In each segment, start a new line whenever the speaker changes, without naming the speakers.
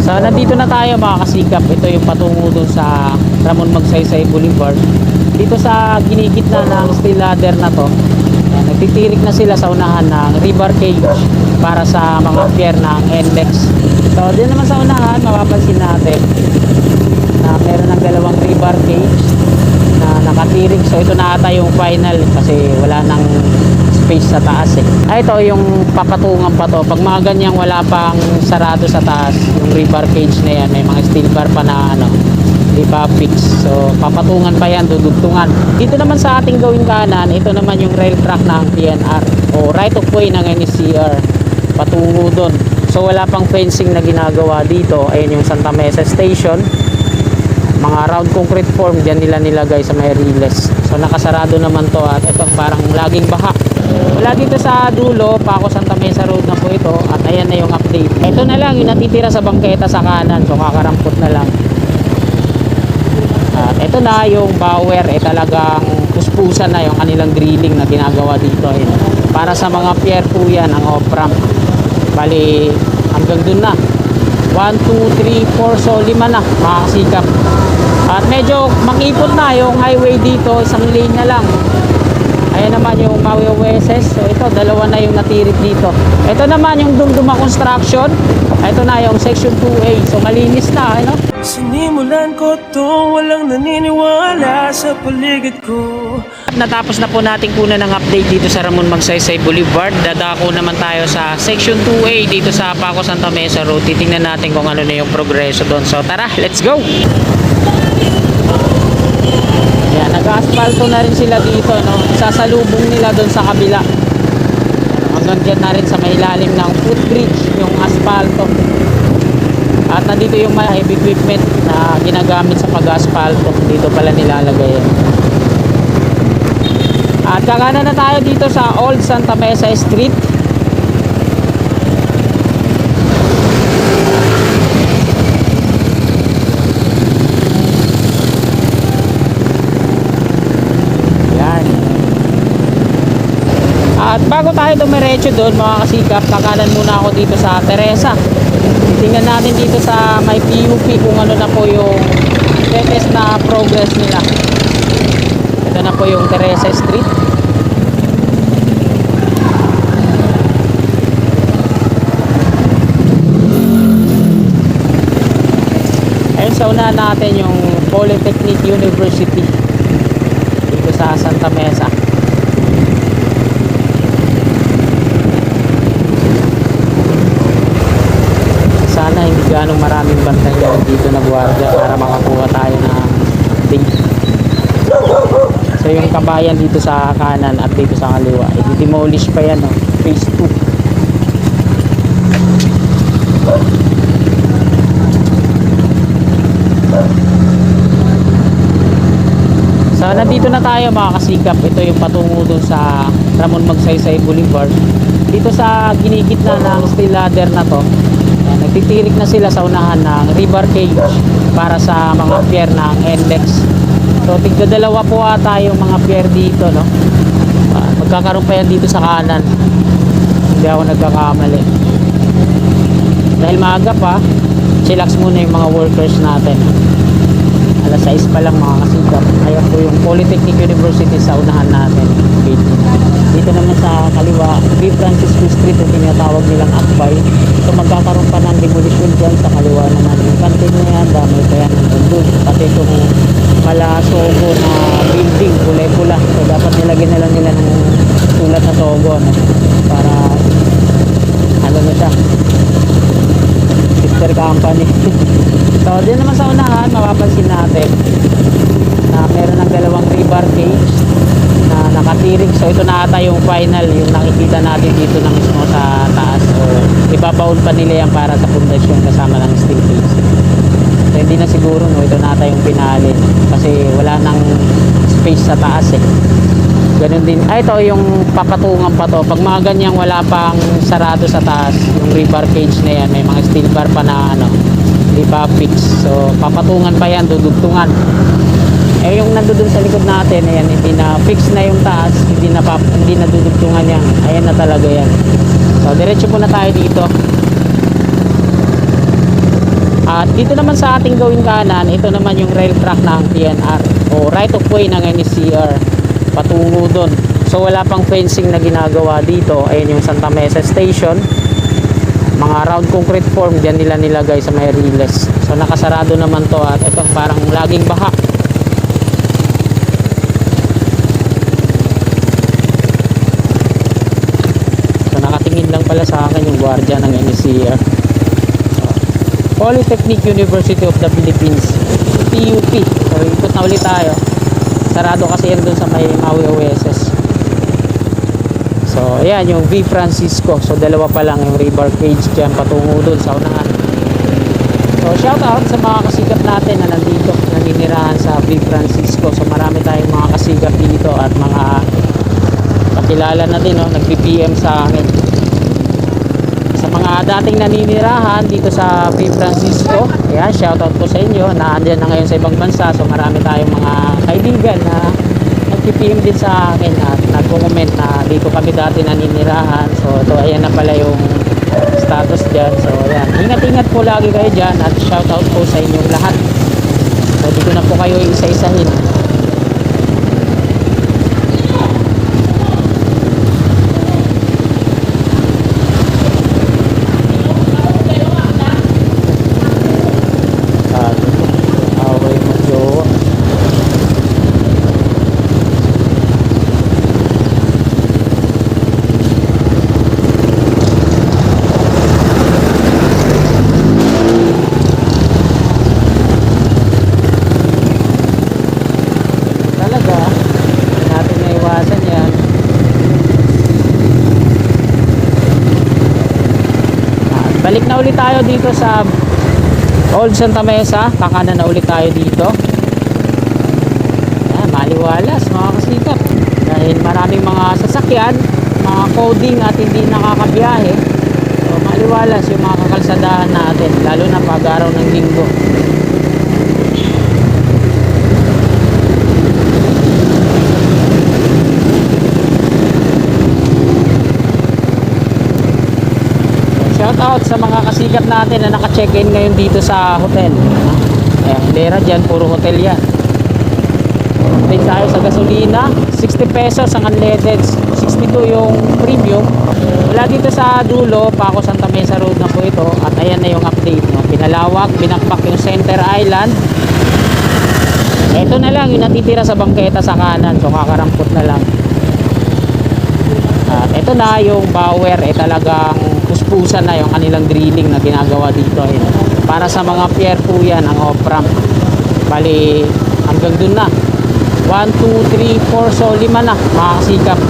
So nandito na tayo mga kasikap. Ito yung patungo dun sa Ramon Magsaysay Boulevard. Dito sa ginigitna ng steel ladder na to, nagtitirik na sila sa unahan ng rebar cage para sa mga pier ng NLEX. So din naman sa unahan mapapansin natin na meron ng dalawang rebar cage na nakatirik. So ito na ata yung final kasi wala nang space sa taas eh. Ito yung papatungan pa to. Pag mga ganyang wala pang sarado sa taas, yung rebar cage na yan, may mga steel bar pa na di pa fix. So papatungan pa yan, dudugtungan. Dito naman sa ating gawing kanan, ito naman yung rail track ng PNR o right of way ng NSCR patungo doon. So wala pang fencing na ginagawa dito. Ayun yung Santa Mesa Station. Mga round concrete form dyan nila nilagay sa may riles. So nakasarado naman to at ito parang laging baha. Wala dito sa dulo, Paco Santa Mesa Road na po ito. At ayan na yung update. Ito na lang yung natitira sa bangketa sa kanan. So kakarampot na lang. At ito na yung bower. Talagang puspusan na yung kanilang drilling na ginagawa dito. Ayun. Para sa mga pier po yan ang off-ramp. Bali hanggang dun na 1, 2, 3, 4, so 5 na mga kasikap. At medyo makipot na yung highway dito, isang lane na lang. Ayan naman yung Maui OSS. So ito, dalawa na yung natirik dito. Ito naman yung Dumduma Construction. Ito na yung Section 2A. So malinis na, ano?
Sinimulan ko to, walang naniniwala sa paligid ko.
Natapos na po natin kuna ng update dito sa Ramon Magsaysay Boulevard. Dadako naman tayo sa Section 2A dito sa Paco Santa Mesa Road. Titingnan natin kung ano na yung progreso doon. So tara, let's go! Yan, nag-asphalto na rin sila dito, no? Sasalubong nila doon sa kabila. Hanggang dyan na rin sa may ilalim ng footbridge yung asphalto. At nandito yung mga heavy equipment na ginagamit sa pag-asphalto. Dito pala nilalagay yan. At kakanan na tayo dito sa Old Santa Mesa Street. Yan. At bago tayo dumiretso doon mga kasikap, kakanan muna ako dito sa Teresa. Tingnan natin dito sa may PUP kung ano na po yung latest na progress nila. Ito na po yung Teresa Street. Ayun sa unahan natin yung Polytechnic University dito sa Santa Mesa. Sana hindi ganong maraming bantay dito na guardia para makakuha tayo ng date. So yung kabayan dito sa kanan at dito sa kaliwa, i-demolish pa yan, no? Phase 2. So nandito na tayo mga kasikap. Ito yung patungo dun sa Ramon Magsaysay Boulevard. Dito sa ginigitna ng steel ladder na to, nagtitirik na sila sa unahan ng rebar cage para sa mga pier ng NLEX. So tigdadalawa po ata yung mga pier dito, no? Magkakaroon pa yan dito sa kanan. Hindi ako nagkakamali. Dahil maaga pa, chillax muna yung mga workers natin. Alas 6 pa lang mga kasikap. Ayan po yung Polytechnic University sa unahan natin. Dito naman sa kaliwa, B. Francisco Street yung tinatawag nilang Akbay. So magkakaroon pa ng demolition dyan sa kaliwa naman. Yung kantin na yan, dami pa yan ng bundod. Pati itong Malasogo na building, kulay-pula. So dapat nilagyan na lang nila ng sulat na Sogo, no? Para ano na siya, sister company. So din naman sa unahan, mapapansin natin na meron ng dalawang rebar cage na nakatirik. So ito na ata yung final, yung nakikita natin dito na mismo sa taas. So ibabaon pa nila yan para sa pundasyon kasama ng steel cage. So hindi na siguro, no, ito na ata yung pinali kasi wala nang space sa taas eh. Ganun din, ito yung papatungan pa to. Pag mga ganyang wala pang sarado sa taas, yung rebar cage na yan, may mga steel bar pa na di pa fix. So papatungan pa yan, dudugtungan. Yung nandoon sa likod natin, ayan, hindi na fix na yung taas, hindi na dudugtungan yan. Ayan na talaga yan. So diretso po na tayo dito. Dito naman sa ating gawing kanan, ito naman yung rail track ng PNR o right of way ng NSCR patungo doon. So wala pang fencing na ginagawa dito. Ayun yung Santa Mesa Station. Mga round concrete form diyan nila nilagay sa may riles. So nakasarado naman to at ito parang laging baha. So nakatingin lang pala sa akin yung gwardiya ng NSCR. Polytechnic University of the Philippines, PUP. So ikot na ulit tayo. Sarado kasi yan dun sa may Maui Oasis. So ayan yung V Francisco. So dalawa pa lang yung river cage dyan patungo dun sa unahan. So shout out sa mga kasigap natin na nandito, naninirahan sa V Francisco. So marami tayong mga kasigap dito at mga kakilala na din, no? Nag-BPM sa akin. Sa mga dating naninirahan dito sa V Francisco, ayan, shoutout po sa inyo na andyan na ngayon sa ibang bansa. So marami tayong mga kaibigan na nag-PM din sa akin at nag-comment na dito kami dati naninirahan. So ito, ayan na pala yung status dyan. So ayan, ingat-ingat po lagi kayo dyan at shoutout po sa inyong lahat. So dito na po kayo isa-isahin. Balik na ulit tayo dito sa Old Santa Mesa. Kakanan na ulit tayo dito. Ayan, maliwalas mga kasikap. Dahil maraming mga sasakyan, mga coding at hindi nakakabiyahe. So maliwalas yung mga kakalsadahan natin. Lalo na pag araw ng linggo. Shout out sa mga kasigap natin na naka-check-in ngayon dito sa hotel. Ayan, lera dyan, puro hotel yan. Update tayo sa gasolina, 60 pesos ang unleaded, 62 yung premium. Wala dito sa dulo, Paco Santa Mesa Road na po ito. At ayan na yung update, no? Pinalawak, binakbak yung Center Island. Ito na lang yung natitira sa bangketa sa kanan, so kakarampot na lang. At ito na yung Bower, talagang puspusan na yung kanilang drilling na ginagawa dito. Para sa mga pier po yan ang off-ramp. Bali hanggang dun na 1, 2, 3, 4, so 5 na mga kasikap.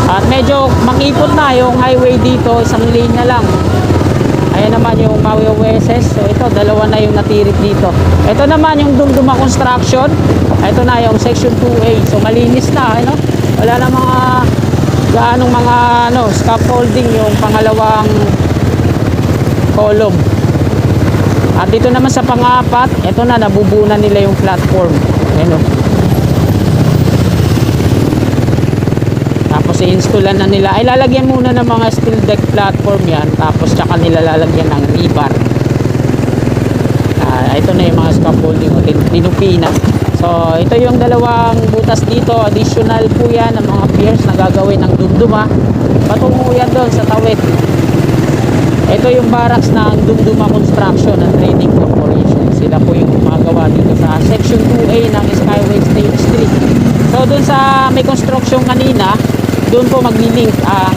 At medyo makipot na yung highway dito, isang lane na lang. Ayan naman yung Maui Oasis. So ito, dalawa na yung natirik dito. Ito naman yung Dumduma Construction. Ito na yung Section 2A. So malinis na, ano? Wala na mga gaanong mga scaffolding yung pangalawang column. At dito naman sa pangapat, ito na, nabubunan nila yung platform. Ayan, tapos i-installan na nila. Ay lalagyan muna ng mga steel deck platform yan. Tapos tsaka nila lalagyan ng rebar. Ito na yung mga scaffolding o pinupina. So ito yung dalawang butas dito. Additional po yan ng mga piers na gagawin ng Dumduma. Patungo yan doon sa Tawid. Ito yung barracks ng Dumduma Construction and Training Corporation. Sila po yung gumagawa dito sa Section 2A ng Skyway Stage 3. So doon sa may construction kanina, doon po maglilink ang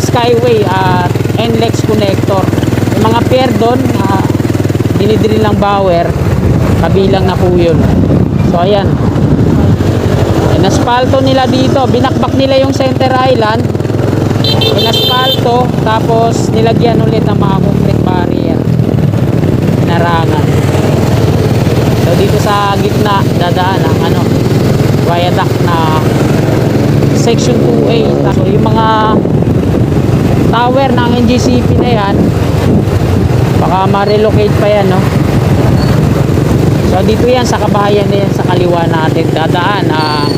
Skyway at NLEX connector. Yung mga pier doon, dinidiri lang Bower, kabilang na po yun. So ayan, inaspalto nila dito, binakbak nila yung Center Island, inaspalto, tapos nilagyan ulit ng mga concrete barrier, narangan. So dito sa gitna dadaan ang viaduct na Section 2A. So yung mga tower ng NGCP na yan, baka ma-relocate pa yan, no? So dito yan sa kabahayan na yan sa kaliwa natin dadaan ang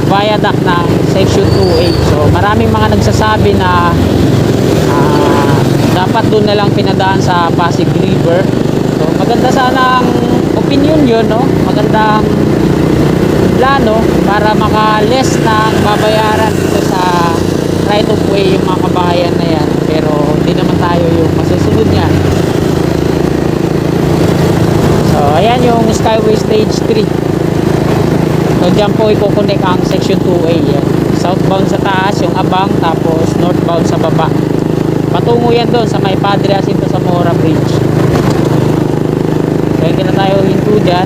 viaduct ng Section 2A. So maraming mga nagsasabi na dapat doon na lang pinadaan sa Pasig River. So maganda opinion yun, no? Magandang plano para maka-less na babayaran dito sa right of way yung mga kabahayan na yan. Pero hindi naman tayo yung masusunod niya. So ayan yung Skyway Stage 3. So dyan po i-connect ang section 2A yan. Southbound sa taas yung abang, tapos northbound sa baba. Patungo yan doon sa may Padre Jacinto Zamora Bridge. So hindi na tayo hinto dyan.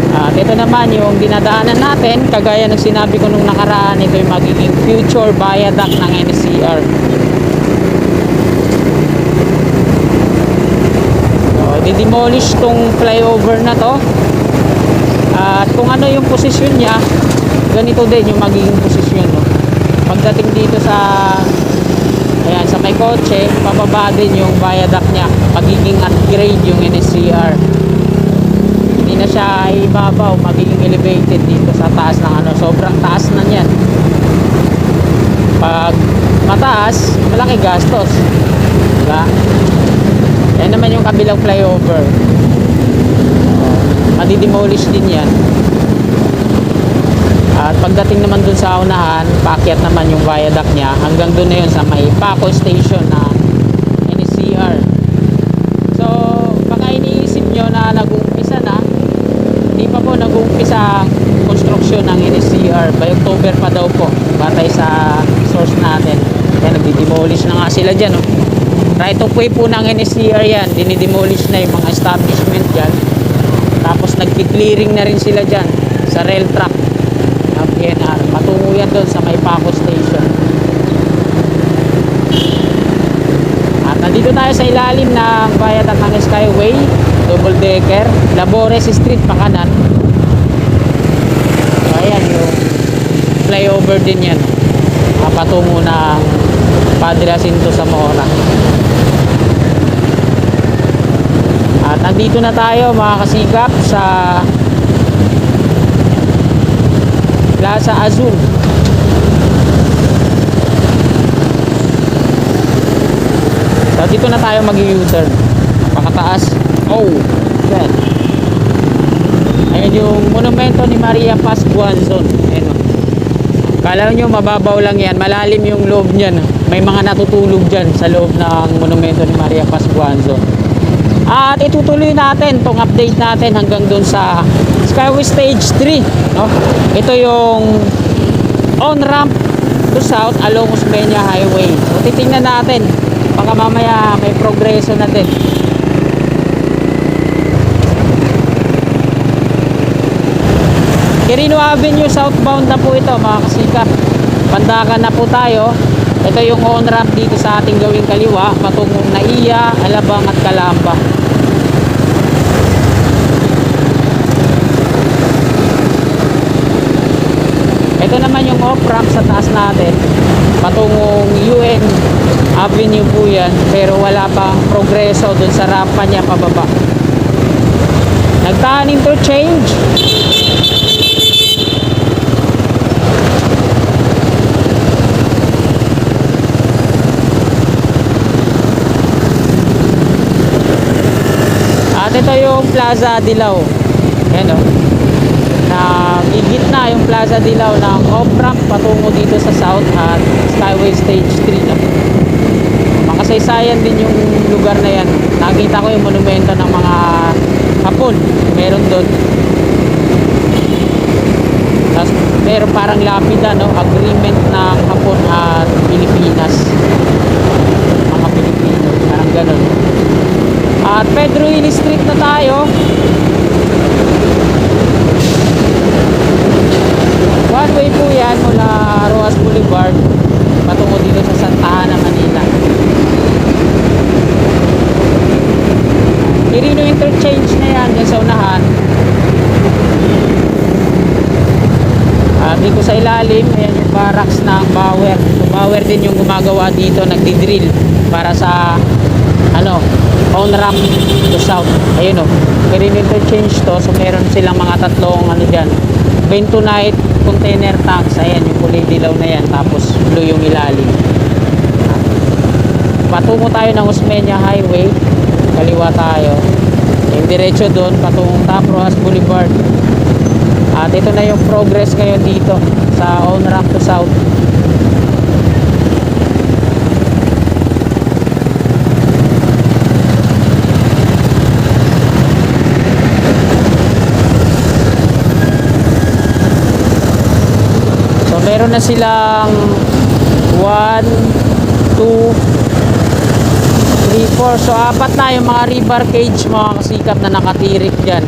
At ito naman yung dinadaanan natin, kagaya ng sinabi ko nung nakaraan, ito yung magiging future viaduct ng NCR. So di-demolish tong flyover na to. At kung ano yung posisyon niya, ganito din yung magiging posisyon, no? Pagdating dito sa ayan, sa may kotse, pababa din yung viaduct niya. Magiging upgrade yung NSCR. Hindi na siya ibabaw, magiging elevated dito sa taas ng ano. Sobrang taas na niyan. Pag mataas, malaki gastos. Diba? Yan naman yung kabilang flyover. Madi-demolish din yan. At pagdating naman dun sa unahan, paakyat naman yung viaduct niya hanggang dun na yun sa may Paco Station na NSCR. So baka iniisip nyo na nag-uumpisa na. Hindi pa po nag-uumpisa ang construction ng NSCR. By October pa daw po, batay sa source natin. Kaya nagdi-demolish na nga sila dyan, oh. Right of way po ng NSCR yan. Dinidemolish na yung mga establishment dyan. Tapos nagki-clearing na rin sila dyan sa rail track ng PNR. Patungo yan doon sa may Paco Station. At nandito tayo sa ilalim ng viaduct ng Skyway, double decker, Labores Street pa kanan. So ayan yung flyover din yan. Patungo ng Padre Jacinto Zamora. At nandito na tayo mga kasikap sa Plaza Azul. So dito na tayo mag-U-turn. Napakataas. Oh, yan. Ayan yung monumento ni Maria Paz Buanzon. Ayan, oh. Kala nyo mababaw lang yan. Malalim yung loob niyan. May mga natutulog dyan sa loob ng monumento ni Maria Paz Buanzon. At itutuloy natin tong update natin hanggang dun sa Skyway Stage 3, no? Ito yung on-ramp to south along Osmeña Highway. So titingnan natin, baka mamaya may progreso na din. Quirino Avenue southbound na po ito mga kasikap. Pandakan na po tayo. Ito yung on-ramp dito sa ating gawing kaliwa, patungong Naiya, Alabang at Calamba. Ito naman yung off-ramp sa taas natin, patungong UN Avenue po yan, pero wala pang progreso dun sa rampa niya pababa. Nagtaan interchange. At ito yung Plaza Dilaw. Ayan, oh. Gitna yung Plaza Dilaw ng off-ramp patungo dito sa south at Skyway Stage 3 na. Makasaysayan din yung lugar na yan. Nakita ko yung monumento ng mga Hapon. Meron doon. Tapos meron parang lapida, no? Agreement ng Hapon at Pilipinas. Mga Pilipino. Parang ganun. At Pedro Hilly Street na tayo. One way po yan mula Roas Boulevard patungo dito sa Santa Ana, Manila. Quirino interchange na yan dyan sa unahan. Dito sa ilalim, ayan yung barracks ng Bauer. So Bauer din yung gumagawa dito, nagdi-drill para sa on-ramp to south. Ayun, oh. Quirino interchange to, so meron silang mga tatlong dyan, bentonite container tanks. Ayan yung kulay dilaw na yan, tapos blue yung ilalim. Patungo tayo ng Osmeña Highway, kaliwa tayo. yung diretso doon patungong Top Rojas Boulevard. At ito na yung progress ngayon dito sa on ramp to south. So meron na silang 1, 2, 3, 4. So apat na yung mga rebar cage mga kasikap na nakatirik dyan.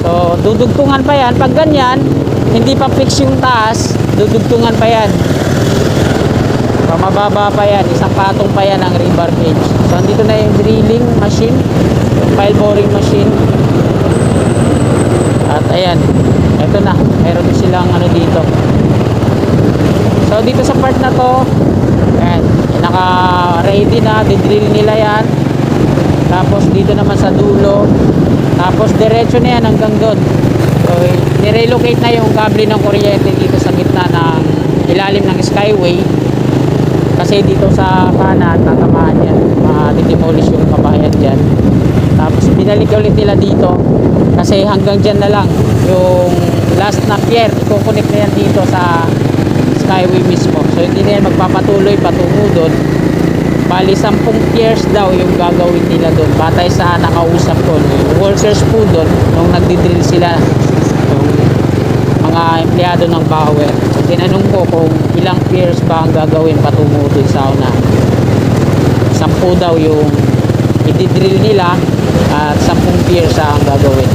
So dudugtungan pa yan. Pag ganyan, hindi pa fix yung taas, dudugtungan pa yan. So mababa pa yan. Isang patong pa yan ang rebar cage. So andito na yung drilling machine, yung pile boring machine. At ayan, eto na. Meron din silang ano dito. So dito sa part na to, ayan, naka-ready na, didrill nila yan. Tapos dito naman sa dulo. Tapos diretso na yan hanggang doon. So nirelocate na yung kable ng kuryente dito sa gitna ng ilalim ng skyway. Kasi dito sa kanan, tatamaan yan. Didemolish yung kabahayan dyan. Tapos binalik ulit nila dito. Kasi hanggang dyan na lang. Yung last na pier, ikukunik na yan dito sa skyway mismo. So hindi na yan magpapatuloy patungo doon. Bali 10 piers daw yung gagawin nila doon. Batay sa nakausap ko. Yung workers po doon, nung nagdidrill sila, yung mga empleyado ng Bauer. So tinanong ko kung ilang piers ba ang gagawin patungo doon sa una. 10 daw yung i-drill nila at 10 piers ang gagawin.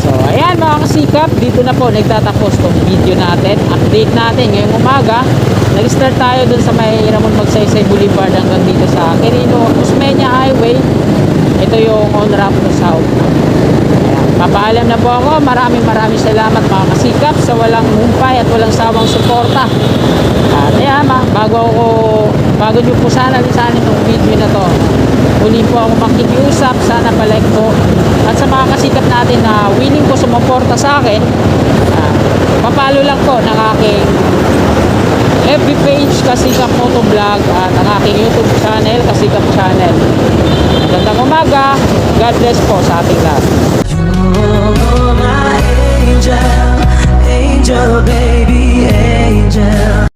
So ayan mga kasikap, dito na po nagtatapos tong video natin. Update natin ngayong umaga. Nag-start tayo dun sa may Ramon Magsaysay Boulevard hanggang dito sa Quirino Osmeña Highway. Ito yung on ramp to south. Ayan. Papaalam na po ako. Maraming salamat mga kasikap sa walang humpay at walang sawang suporta. At ayan, bago nyo po sana itong video na to, huli po ako makikiusap, sana palike po. At sa mga kasikap natin na willing po sumuporta sa akin, papalo lang po ng aking FB page Kasikap Motovlog at ang aking YouTube channel Kasikap Channel. Magandang umaga. God bless po sa ating lahat.
You're my angel, angel baby.